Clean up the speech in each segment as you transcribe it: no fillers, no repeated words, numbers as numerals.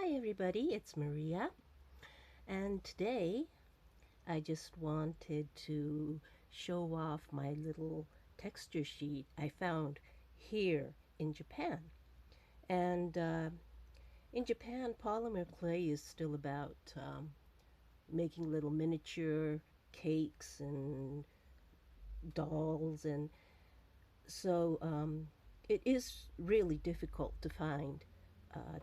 Hi everybody, it's Maria, and today I just wanted to show off my little texture sheet I found here in Japan. And in Japan, polymer clay is still about making little miniature cakes and dolls, and so it is really difficult to find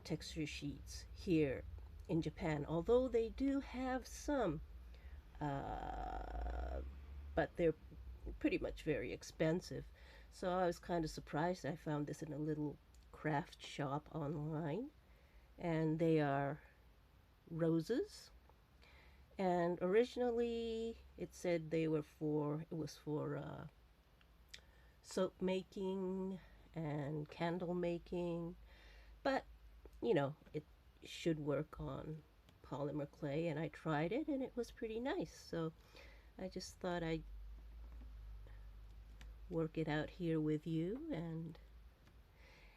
texture sheets here in Japan, although they do have some, but they're pretty much very expensive. So I was kind of surprised. I found this in a little craft shop online, and they are roses. And originally, it said it was for soap making and candle making, but it should work on polymer clay, and I tried it and it was pretty nice. So I just thought I'd work it out here with you.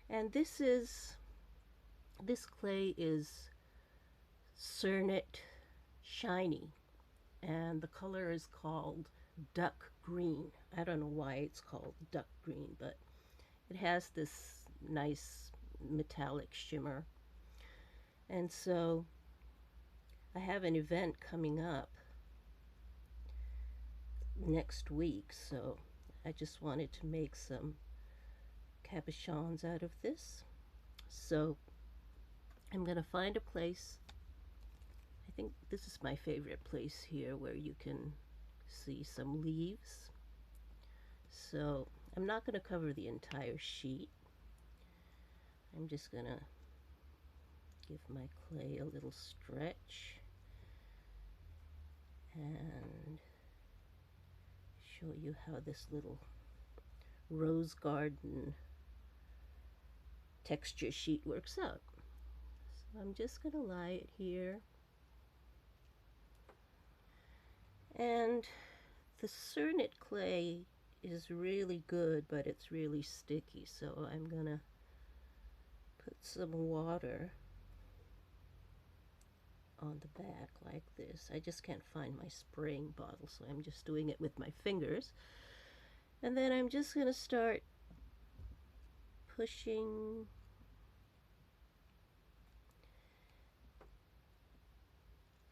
And this clay is Cernet Shiny, and the color is called duck green. I don't know why it's called duck green, but it has this nice metallic shimmer. And so I have an event coming up next week, so I just wanted to make some cabochons out of this. So I'm going to find a place. I think this is my favorite place here where you can see some leaves. So I'm not going to cover the entire sheet. I'm just going to give my clay a little stretch and show you how this little rose garden texture sheet works out. So I'm just going to lie it here. And the Cernet clay is really good, but it's really sticky, so I'm going to put some water on the back like this. I just can't find my spraying bottle, so I'm just doing it with my fingers. And then I'm just going to start pushing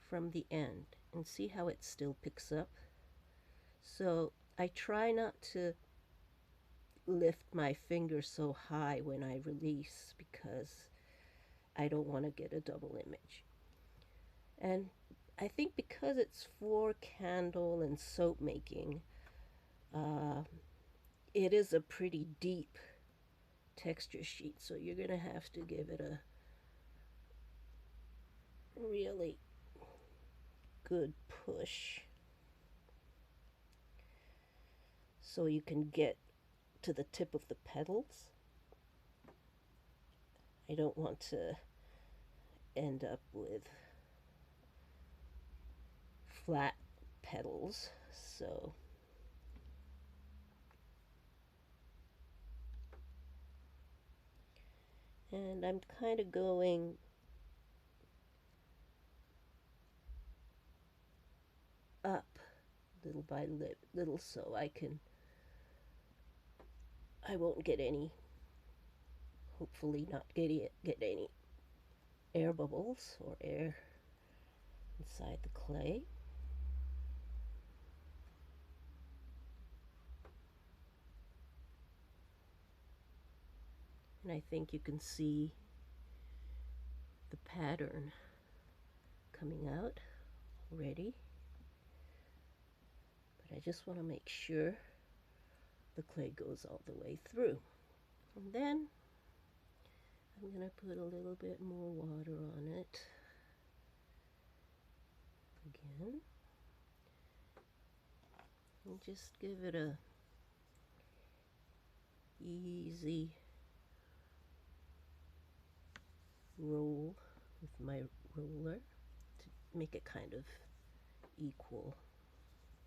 from the end and see how it still picks up. So I try not to lift my finger so high when I release because I don't want to get a double image. And I think because it's for candle and soap making, it is a pretty deep texture sheet, so you're going to have to give it a really good push so you can get to the tip of the petals. I don't want to end up with flat petals, so and I'm kind of going up little by little so I won't get any, hopefully not get any air bubbles or air inside the clay. And I think you can see the pattern coming out already. But I just want to make sure the clay goes all the way through. And then I'm going to put a little bit more water on it again. And just give it a easy roll with my roller to make it kind of equal.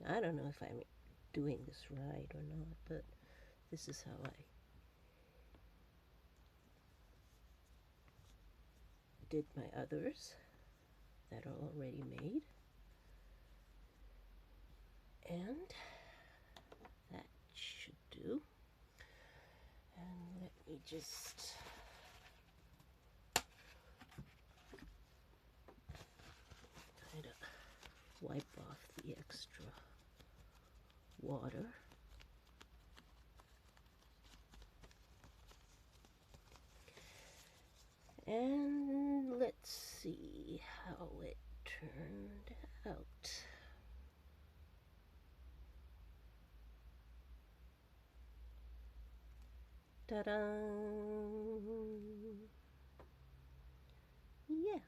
I don't know if I'm doing this right or not, but this is how I did my others that are already made. And that should do. And let me just kind of wipe off the extra water. And let's see how it turned out. Ta-da! Yeah.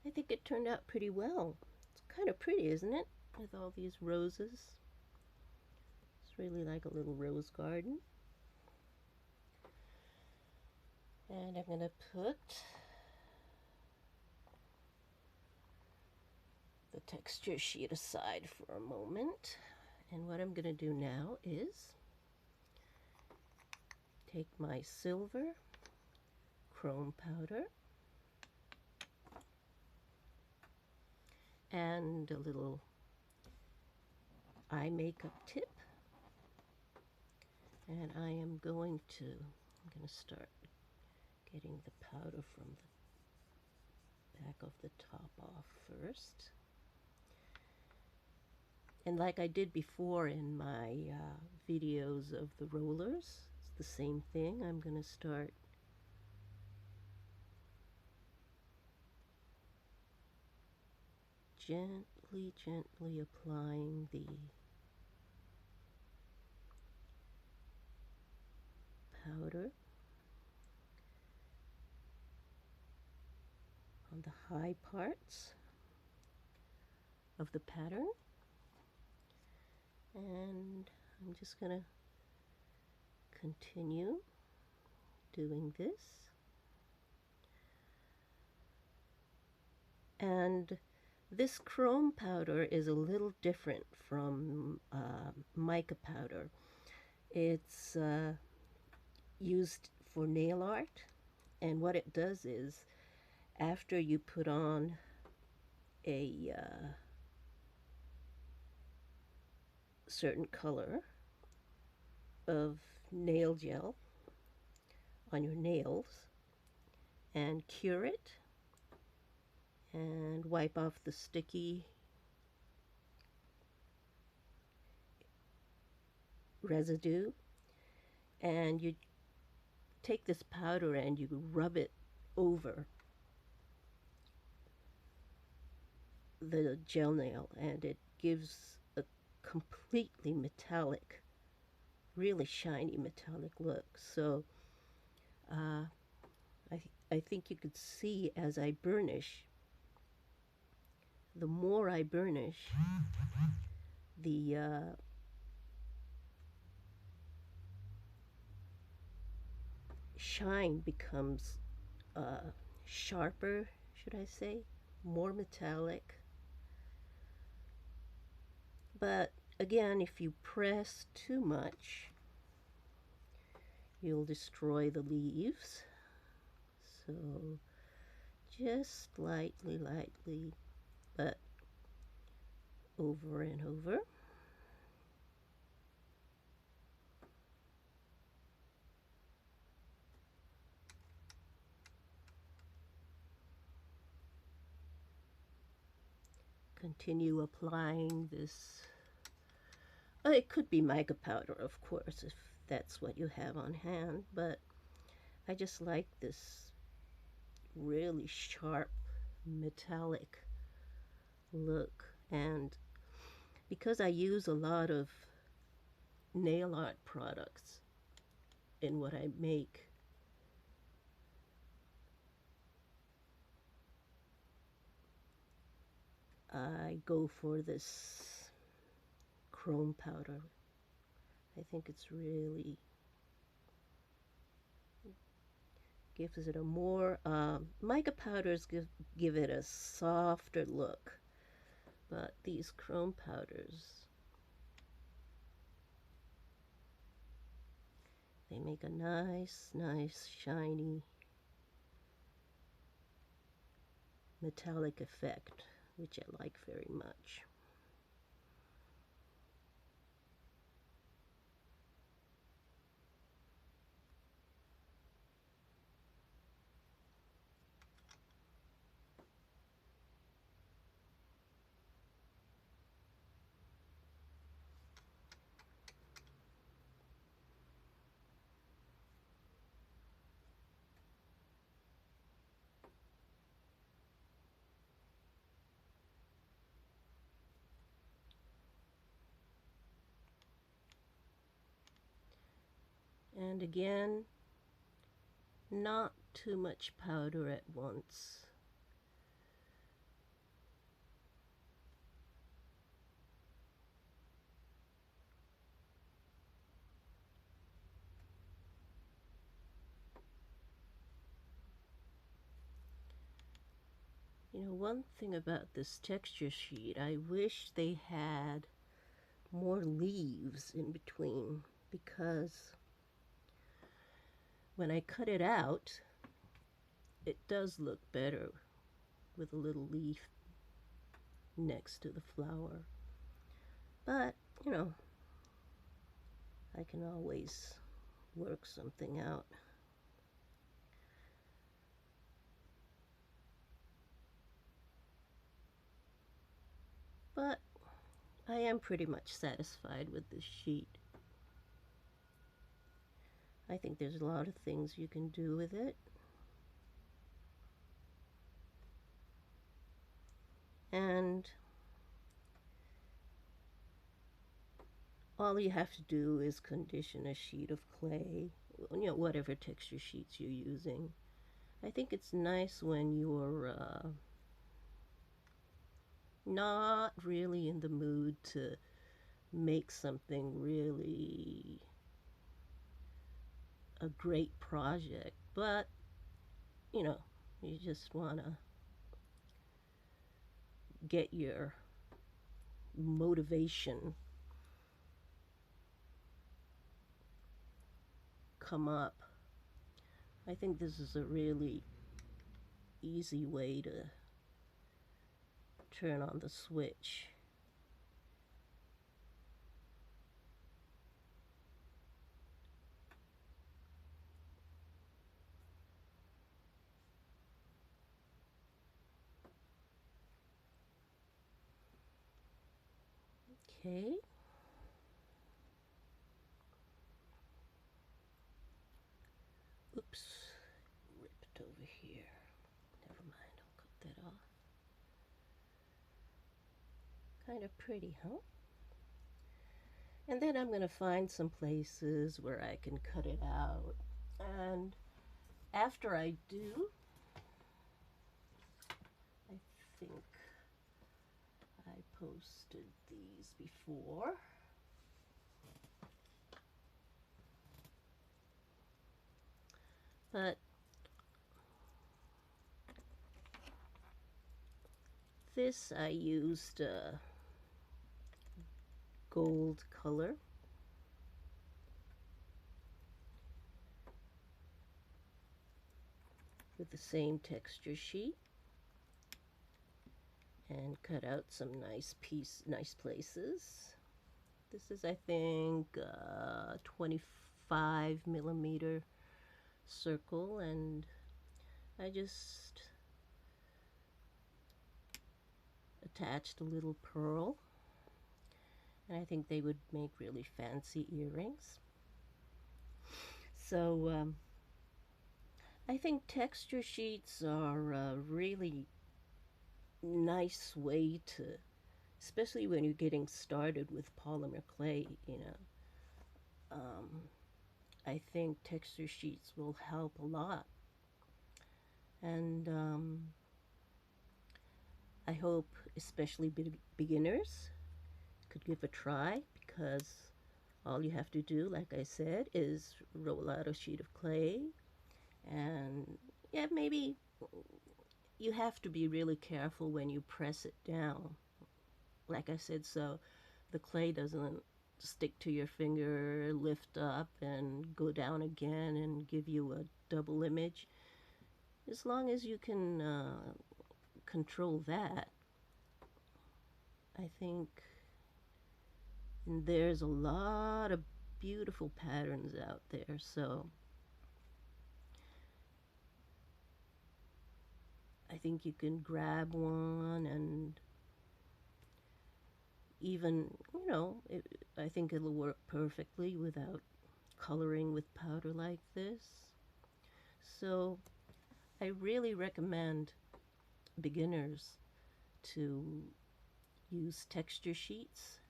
I think it turned out pretty well. It's kind of pretty, isn't it? With all these roses. It's really like a little rose garden. And I'm going to put the texture sheet aside for a moment. And what I'm going to do now is take my silver chrome powder and a little eye makeup tip, and I'm going to start getting the powder from the back of the top off first. And like I did before in my videos of the rollers, it's the same thing. I'm going to start gently applying the powder on the high parts of the pattern. And I'm just going to continue doing this. And this chrome powder is a little different from mica powder. It's used for nail art, and what it does is after you put on a certain color of nail gel on your nails and cure it and wipe off the sticky residue, and you take this powder and you rub it over the gel nail, and it gives a completely metallic, really shiny metallic look. So I think you could see as I burnish, the more I burnish, the shine becomes sharper, should I say, more metallic. But again, if you press too much, you'll destroy the leaves. So just lightly, but over and over. Continue applying this. It could be mica powder, of course, if that's what you have on hand, but I just like this really sharp metallic look. And because I use a lot of nail art products in what I make, I go for this chrome powder. I think it's really gives it a more mica powders give it a softer look, but these chrome powders, they make a nice shiny metallic effect, which I like very much. And again, not too much powder at once. You know, one thing about this texture sheet, I wish they had more leaves in between, because when I cut it out, it does look better with a little leaf next to the flower. But, you know, I can always work something out. But I am pretty much satisfied with this sheet. I think there's a lot of things you can do with it. And all you have to do is condition a sheet of clay, you know, whatever texture sheets you're using. I think it's nice when you're not really in the mood to make something really a great project, but you know, you just want to get your motivation come up. I think this is a really easy way to turn on the switch. Okay. Oops, ripped over here. Never mind, I'll cut that off. Kind of pretty, huh? And then I'm going to find some places where I can cut it out. And after I do, I think I posted these before. But this I used gold color. With the same texture sheet, and cut out some nice places. This is, I think, 25mm circle, and I just attached a little pearl, and I think they would make really fancy earrings. So I think texture sheets are a really nice way to, especially when you're getting started with polymer clay, you know. I think texture sheets will help a lot. And I hope especially beginners could give a try, because all you have to do, like I said, is roll out a sheet of clay, and yeah, maybe you have to be really careful when you press it down, like I said, so the clay doesn't stick to your finger, lift up and go down again and give you a double image. As long as you can control that, I think there's a lot of beautiful patterns out there. So I think you can grab one, and even, I think it'll work perfectly without coloring with powder like this. So I really recommend beginners to use texture sheets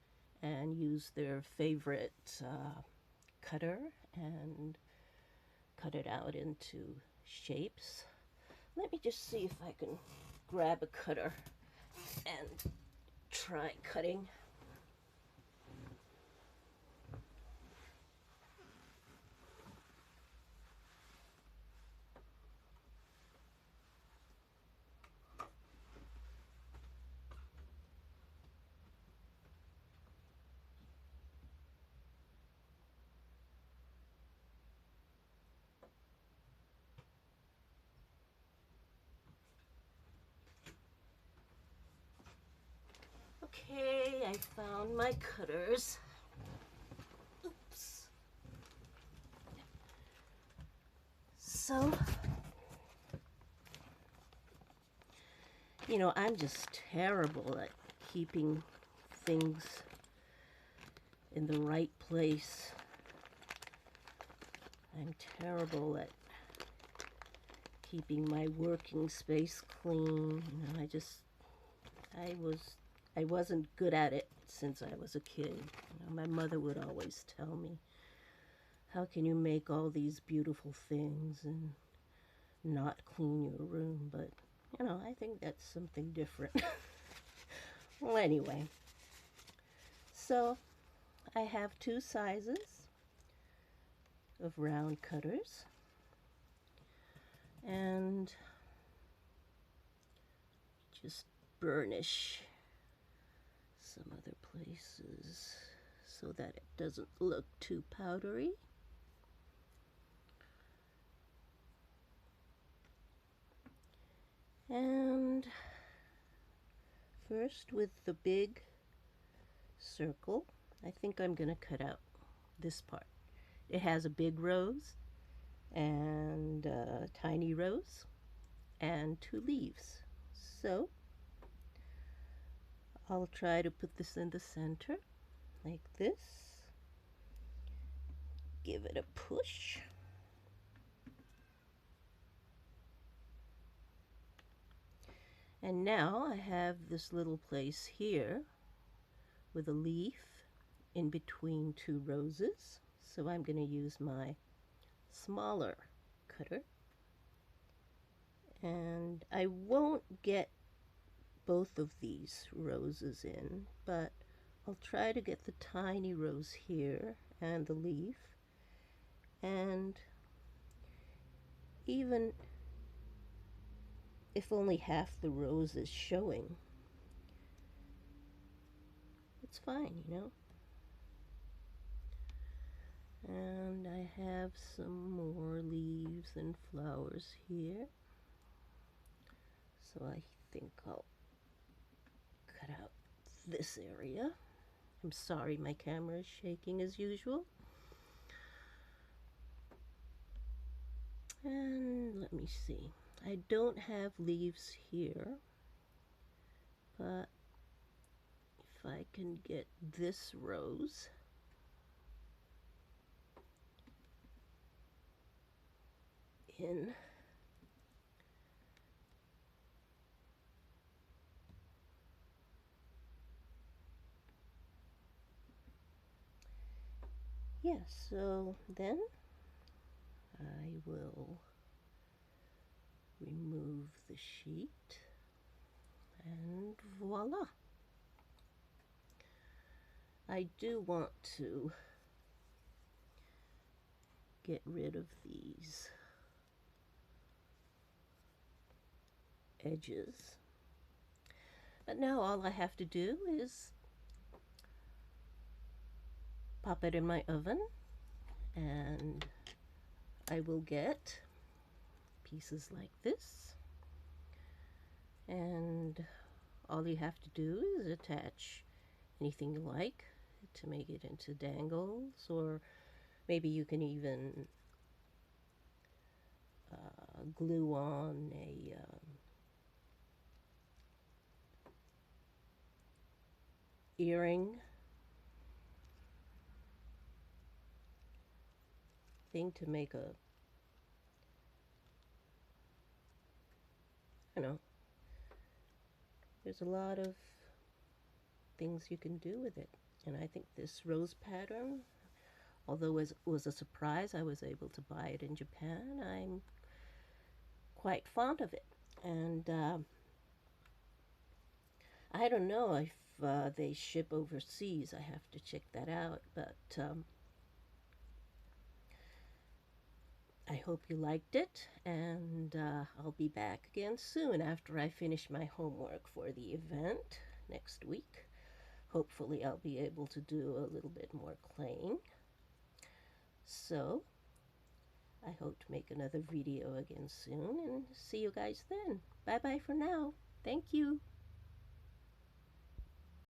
and use their favorite cutter and cut it out into shapes. Let me just see if I can grab a cutter and try cutting. Okay, I found my cutters. Oops. So, I'm just terrible at keeping things in the right place. I'm terrible at keeping my working space clean. I wasn't good at it since I was a kid. My mother would always tell me, how can you make all these beautiful things and not clean your room? But, I think that's something different. Well, anyway, so I have two sizes of round cutters, and just burnish some other places so that it doesn't look too powdery. And first, with the big circle, I think I'm going to cut out this part. It has a big rose and a tiny rose and two leaves. So I'll try to put this in the center like this. Give it a push. And now I have this little place here with a leaf in between two roses. So I'm going to use my smaller cutter. And I won't get both of these roses in, but I'll try to get the tiny rose here and the leaf. And even if only half the rose is showing, it's fine, And I have some more leaves and flowers here. So I think I'll cut out this area. I'm sorry, my camera is shaking as usual. And let me see. I don't have leaves here, but if I can get this rose in, so then I will remove the sheet, and voila. I do want to get rid of these edges. But now all I have to do is pop it in my oven, and I will get pieces like this. And all you have to do is attach anything you like to make it into dangles, or maybe you can even glue on a earring thing to make a, you know, there's a lot of things you can do with it. And I think this rose pattern, although it was a surprise I was able to buy it in Japan, I'm quite fond of it. And I don't know if they ship overseas. I have to check that out. But I hope you liked it, and I'll be back again soon after I finish my homework for the event next week. Hopefully, I'll be able to do a little bit more claying. So, I hope to make another video again soon and see you guys then. Bye bye for now. Thank you.